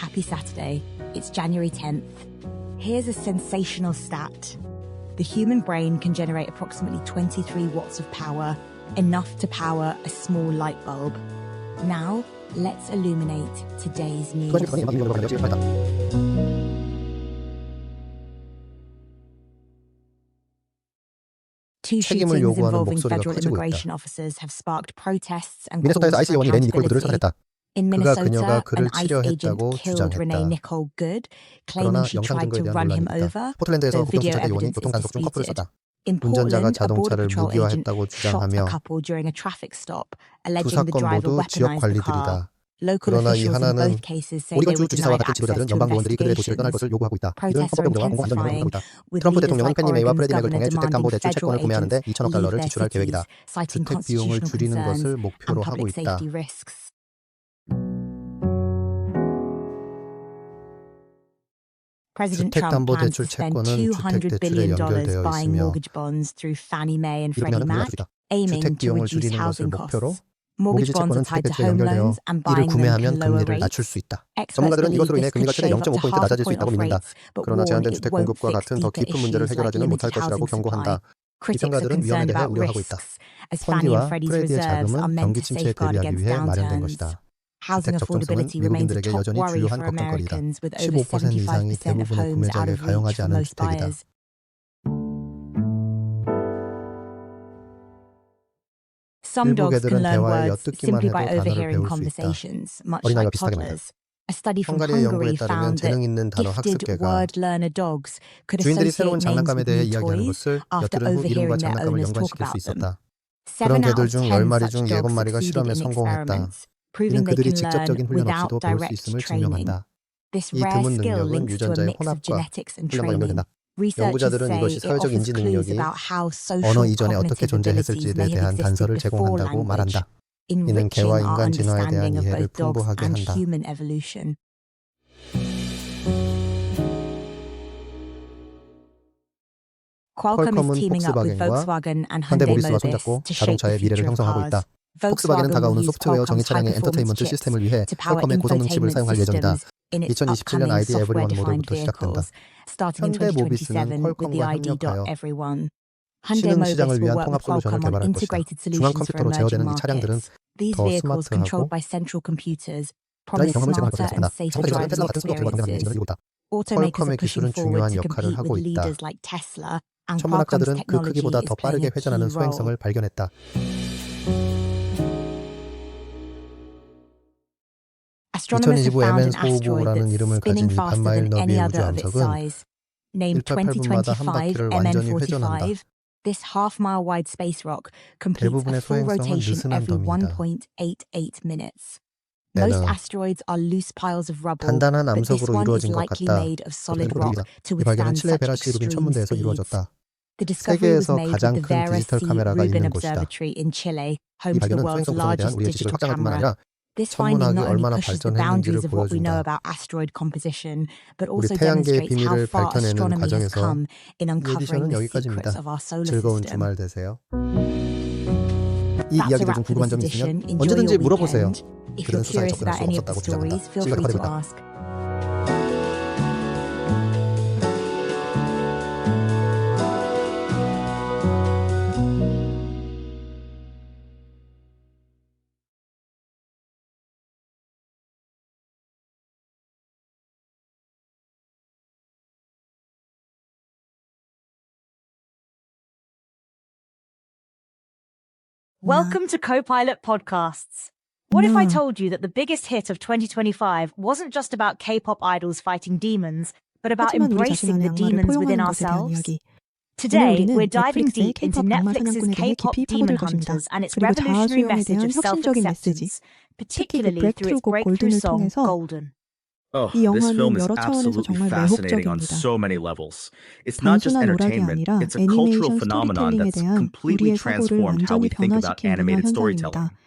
Happy Saturday. It's January 10th. Here's a sensational stat. The human brain can generate approximately 23 watts of power, enough to power a small light bulb. Now, let's illuminate today's news. Two shootings involving federal immigration officers have sparked protests and calls for 미네소타에서 ICE 요원이 레니 니콜 구드를 accountability. 사살했다. In 그가 Minnesota, 그녀가 an 그를 ICE agent 치려했다고 killed Renee 주장했다. Nicole Good, claiming 그러나 she 영상 tried to 증거에 대한 run him 논란이 있다. over. 포틀랜드에서 The video 국경수사대 요원이 evidence is 교통 단속 중 커플을 disputed. 쐈다. In 운전자가 Portland, a border 자동차를 patrol agent 무기화했다고 shot a 주장하며 couple during a traffic stop, 두 alleging the 사건 driver 모두 지역 weaponized the car. 관리들이다. Local 그러나 이 officials in 하나는 both cases say 오리건 they 주 were 주지사와 denied 같은 access 지도자들은 to 연방 의원들이 그들의 도시를 떠날 investigations. 것을 요구하고 있다. 이들은 Protests are 헌법 공정과 공공 안전 intensifying, 명령을 하고 있다. with 트럼프 leaders 대통령은 like 팬니메이와 Oregon's 프레디 맥을 governor 통해 demanding 주택담보대출 federal 채권을 구매하는데 agents 2천억 leave 달러를 their 지출할 계획이다. cities, citing 주택 비용을 constitutional 줄이는 concerns 것을 and 목표로 하고 public 있다. safety risks. President Trump plans to 주택담보대출 spend 채권은 $200 주택대출에 billion 연결되어 buying 있으며 mortgage bonds through Fannie Mae and Freddie 이러면 Mac, 빌려주다. aiming 주택 to 비용을 reduce 줄이는 것을 housing 목표로 costs. Mortgage 모기지 bonds are 채권은 tied to 주택대출에 home 연결되어 loans and 이를 buying them 구매하면 can lower 금리를 rates. 낮출 수 있다. Experts 전문가들은 believe 이것으로 인해 this could 금리가 최대 shave up to 0.5포인트 half a 낮아질 수 point 있다고 off 믿는다. rates, but 그러나 warn 제한된 it 주택 won't 공급과 fix 같은 더 deeper 깊은 문제를 issues like 해결하지는 못할 limited 것이라고 housing 경고한다. supply. Critics are 비평가들은 위험에 concerned 대해 about 우려하고 있다. risks, as Fannie and 펀디와 Freddie's 프레디의 reserves are 자금은 meant 경기 to 침체에 safeguard 대비하기 against 위해 마련된 downturns. 것이다. Housing 주택 적정성은 affordability remains a 미국인들에게 top 여전히 worry 주요한 for 걱정거리다. Americans, with over 15% 이상이 75% of 대부분의 homes out 구매자에게 of reach 가용하지 for 않은 most 주택이다. buyers. Some dogs can 미국 애들은 learn 대화에 words 엿듣기만 simply 해도 by 단어를 overhearing 배울 수 있다. conversations, much 어린아이와 like 비슷하게 말이다. toddlers. A study from 헝가리의 연구에 Hungary 따르면 found that 재능 있는 단어 gifted 학습계가 word learner dogs could 주인들이 associate 새로운 names 장난감에 with 대해 new 이야기하는 toys 것을 after 엿들은 후 이름과 overhearing their 장난감을 owners talk 연관시킬 수 about them. 있었다. 그런 7 out 개들 of 중 10 10마리 such 중 dogs 7마리가 succeeded 실험에 in 성공했다. experiments, 이는 proving they 그들이 can learn 직접적인 훈련 without 없이도 배울 수 direct 있음을 training. 증명한다. This 이 rare 드문 skill 능력은 links to a 유전자의 mix of 혼합과 genetics and 훈련과 training. 연결된다. Researchers 연구자들은 say 이것이 it 사회적 offers 인지 clues 능력이 about how 언어 social 이전에 어떻게 cognitive abilities 존재했을지에 may have 대한 existed 단서를 before 제공한다고 language, 말한다. 이는 enriching 개와 our 인간 진화에 대한 understanding of 이해를 both dogs 풍부하게 and 한다. human evolution. Qualcomm is 퀄컴은 teaming up with 폭스바겐과 Volkswagen and Hyundai 현대모비스와 Mobis 손잡고 to shape the 자동차의 미래를 future of 형성하고 cars. 있다. 폭스바겐은 Volkswagen 다가오는 will use 소프트웨어 정의 Qualcomm's 차량의 high-performance 엔터테인먼트 chips 시스템을 위해 to power 퀄컴의 고성능 칩을 infotainment 사용할 예정이다. systems in its 2027년 upcoming ID 에브리원 software-defined 모델부터 시작된다. vehicles, starting in 현대모비스는 2027 with the 퀄컴과 협력하여 ID.everyone. Hyundai 신흥 Mobis 시장을 will 위한 work 통합 with 솔루션을 Qualcomm on 개발할 것이다. integrated 중앙 solutions for 컴퓨터로 emerging 제어되는 이 차량들은 markets. These 더 vehicles controlled 스마트하고 by central computers 드라이빙 promise 경험을 제공할 smarter 것이다. and safer 상대적으로 driving 테슬라와 같은 수도 경제가 경쟁하는 experiences. 엔진을 이루고 있다. Automakers are 퀄컴의 pushing 기술은 forward 중요한 to 역할을 compete 하고 with 있다. leaders like Tesla, and Qualcomm's 천문학자들은 그 technology 크기보다 is 더 playing 빠르게 a key 회전하는 role. 소행성을 발견했다. Astronomers have 2025 found MN an asteroid 소호보라는 that's 이름을 spinning 가진 이 faster 반마일 than any 너비의 other 우주 of its 암석은 size. Named 18,8분마다 한 2025 바퀴를 완전히 회전한다. MN45, this half-mile wide space rock completes a 대부분의 full 소행성은 rotation 느슨한 every 더미이다. 1.88 minutes. Most 내는 asteroids are loose piles of rubble, 단단한 but this 암석으로 one is 이루어진 것 likely 같다. made of solid 어떤 rock 보입니다. to 이 발견은 withstand 칠레 such 베라시 루빈 extreme 천문대에서 speeds. 이루어졌다. The discovery was 세계에서 made with 가장 the 큰 Vera 디지털 C. 카메라가 Rubin 있는 곳이다. Observatory in Chile, home 이 to the 발견은 world's 소행성 구성에 대한 largest 우리의 지식을 digital 확장할 뿐만 camera. 아니라 This finding 천문학이 not only 얼마나 pushes the 발전했는지를 boundaries of what we know 보여준다. about asteroid composition, but 우리 also 태양계의 demonstrates how 비밀을 far 밝혀내는 astronomy has 과정에서 come in 이 uncovering 에디션은 the secrets 여기까지입니다. of our solar 즐거운 system. 주말 되세요. 이 That's a 이야기들 wrap 중 for 궁금한 this 점 edition. 있으면 Enjoy 언제든지 your 물어보세요. weekend. If 그들은 you're 수사에 curious 접근할 about 수 any of the 없었다고 주장한다. stories, feel 시각이 free to 화제다. ask. Welcome to Copilot Podcasts. What if I told you that the biggest hit of 2025 wasn't just about K-pop idols fighting demons, but about 하지만 우리 embracing 자신만의 the demons 악마를 within 포용하는 것에 대한 ourselves? 이야기. Today, 오늘 우리는 we're diving 넷플릭스의 deep into K-pop 악마 Netflix's 사냥꾼에 대해 K-pop 깊이 Demon 파고들 것입니다. Hunters and its 그리고 revolutionary 자아수용에 message 대한 of 혁신적인 메시지, self-acceptance, 특히 그 particularly through 브렉트루 its 곡 breakthrough 골든을 song, 통해서 Golden. Oh, 이 this film 영화는 is 여러 차원에서 absolutely 정말 fascinating on 매혹적입니다. so many levels. It's not just 단순한 오락이 entertainment, 아니라 it's a cultural 애니메이션 phenomenon 스토리텔링에 that's 대한 completely 우리의 사고를 transformed how 완전히 we think about 변화시킨 문화 animated storytelling. 현상입니다.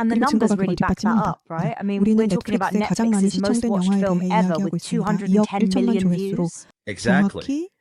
And the 그리고 numbers 증거가 really 그걸 back that 뒷받침한다. up, right? I mean, 우리는 we're talking about 넷플릭스의 가장 많이 Netflix's most 시청된 watched 영화에 film 대해 ever 이야기하고 with 있습니다. 2억 210 1천만 million 조회수로 views. Exactly. 정확히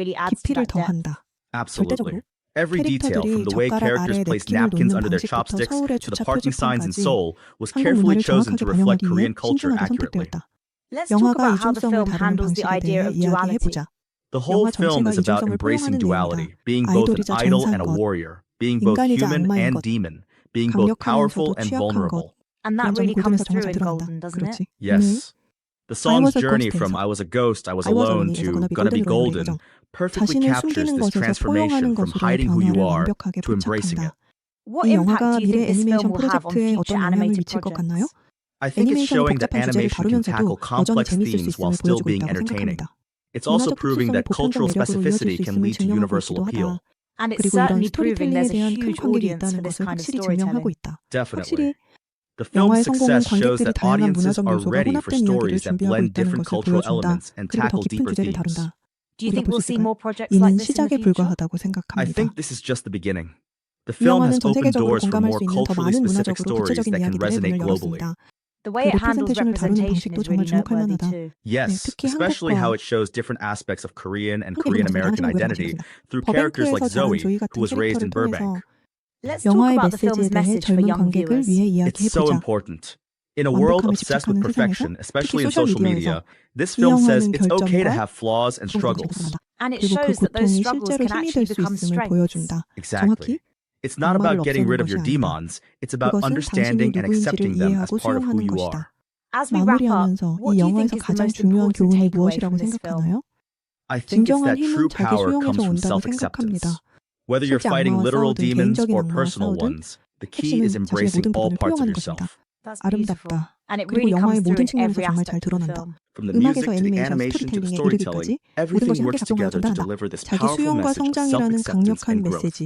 really adds to 깊이를 that depth. 더한다. Absolutely. Every detail, 캐릭터들이 from the way 젓가락 characters 아래에 placed 냅킨을 napkins 놓는 under their 방식부터 chopsticks 서울의 to the 주차 parking signs in 표지판까지 Seoul was 한국 carefully 문화를 chosen 정확하게 to reflect 반영하기 위해 Korean culture 신중하게 accurately. 선택되었다. Let's talk 영화가 about how the 이중성을 film 다루는 handles the 방식에 idea 대해 of duality. 이야기해보자. The whole 영화 film 전체가 is about 이중성을 embracing 포용하는 duality, 내용이다. being both an 아이돌이자 idol and 전사인 a 것, warrior, being both 인간이자 human 악마인 and 것, demon, being both powerful 강력하면서도 and 취약한 vulnerable. 것. And that 그런 점이 really comes 골든에서 through 정확히 in 드러난다. Golden, doesn't it? 그렇지? Yes. The song's was a journey ghost from 에서 I was a ghost, I was I was alone lonely에서 to gonna be gonna be golden으로 golden 가는 perfectly 자신을 captures 숨기는 this 것에서 transformation 포용하는 from 것으로의 hiding who you 변화를 are 완벽하게 to embracing 포착한다. it. What 이 impact 영화가 do you 미래 think this 애니메이션 film will have on 프로젝트에 future 어떤 영향을 animated 미칠 것 같나요? projects? I think it's 애니메이션이 showing that 복잡한 주제를 animation can 다루면서도 tackle 여전히 complex 재미있을 수 themes while 있음을 still 보여주고 being 있다고 entertaining. 생각합니다. It's also 문화적 proving 특수성이 that 보편적 cultural 매력으로 이어질 specificity 수 can 있음을 lead to 증명하고 universal 있기도 appeal. 하다. And it's 그리고 이런 certainly proving 스토리텔링에 there's a 대한 큰 huge 관객이 audience 있다는 for this 것을 kind of 확실히 증명하고 storytelling. 있다. Definitely. 확실히 The film's 영화의 성공은 success shows 관객들이 that 다양한 audiences 문화적 are 요소가 ready for 혼합된 이야기를 stories that 준비하고 blend 있다는 different 것을 cultural 보여준다. elements and 그리고 더 tackle 깊은 deeper 주제를 themes. 다룬다. Do you 우리가 think 볼 we'll 수 see 있을까요? more projects like 이는 this in the 시작에 future? 불과하다고 I 생각합니다. think this is just the beginning. The 이 film has 영화는 전 opened 세계적으로 doors for 공감할 more 수 있는 더 culturally 많은 specific 문화적으로 stories 구체적인 that can 이야기들의 resonate 문을 globally. 열었습니다. The way 그 it handles 레프레젠테이션을 다루는 representation 방식도 is really 정말 주목할 noteworthy 만하다. too. Yes, 특히 especially how 한국과 it shows different aspects of Korean and 한국의 Korean 문화가 American 다양한 identity 방식입니다. through characters like 버뱅크에서 자란 Zoe, 조이 who 같은 was raised in 캐릭터를 통해서 Burbank. Let's talk 영화의 about the 메시지에 film's 대해 message for 젊은 young 관객을 viewers. 위해 It's so 이야기해보자. important. In a world 완벽함에 obsessed with 집착하는 perfection, 세상에서 especially 특히 in social 소셜미디어에서 media, this 이 film says 영화는 it's okay to 결점과 have flaws and struggles. And it 그리고 그 shows that those 고통이 struggles 실제로 can 힘이 actually 될 수 become 있음을 strengths. 보여준다. Exactly. 정확히 It's not 악마를 about getting rid of 없애는 your 것이 아니다. demons. It's about 그것은 understanding 당신이 and 누구인지를 accepting them as 이해하고 part of who 수용하는 you 것이다. are. As we wrap up, 마무리하면서 what 이 do you think 영화에서 is the 가장 most 중요한 important 교훈이 takeaway 무엇이라고 from this film? 생각하나요? I think it's 진정한 that 힘은 true 자기 power 수용에서 comes from 온다고 self-acceptance. 생각합니다. Whether you're 실제 fighting 악마와 literal 싸우든 demons 개인적인 or 악마와 personal 싸우든 ones, the key is 핵심은 자신의 embracing 모든 all 부분을 parts of 포용하는 yourself. 것입니다. That's beautiful. 아름답다. And it 그리고 really 영화의 comes through 모든 in 측면에서 every 정말 잘 aspect of the 드러난다. film. From the 음악에서 music to the 애니메이션, animation to the 스토리텔링에 storytelling, 이르기까지 모든 everything 것이 함께 works together to 작동하여 준다. deliver this 자기 powerful 수용과 message of 성장이라는 self-acceptance 강력한 and growth. 메시지.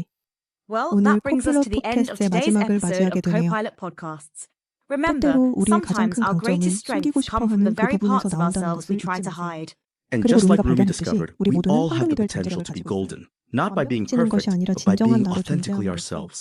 Well, 오늘 that brings us 코플러 to the end of 팟캐스트의 today's 마지막을 episode 맞이하게 of 되네요. Co-Pilot Podcasts. Remember, 때때로 우리의 가장 sometimes 큰 our 강점은 greatest 숨기고 strengths come from the 싶어하는 그 very 부분에서 parts of 나온다는 ourselves we 것을 try 잊지 to 마세요. hide. And 그리고 just 우리가 like Ruby 발견했듯이 discovered, 우리 we 모두는 all have 황금이 the 될 potential 존재감을 to be 가지고 있어요. golden, not by being 찌는 것이 perfect, 아니라 but by 진정한 being 나로 authentically 존재함으로써 ourselves.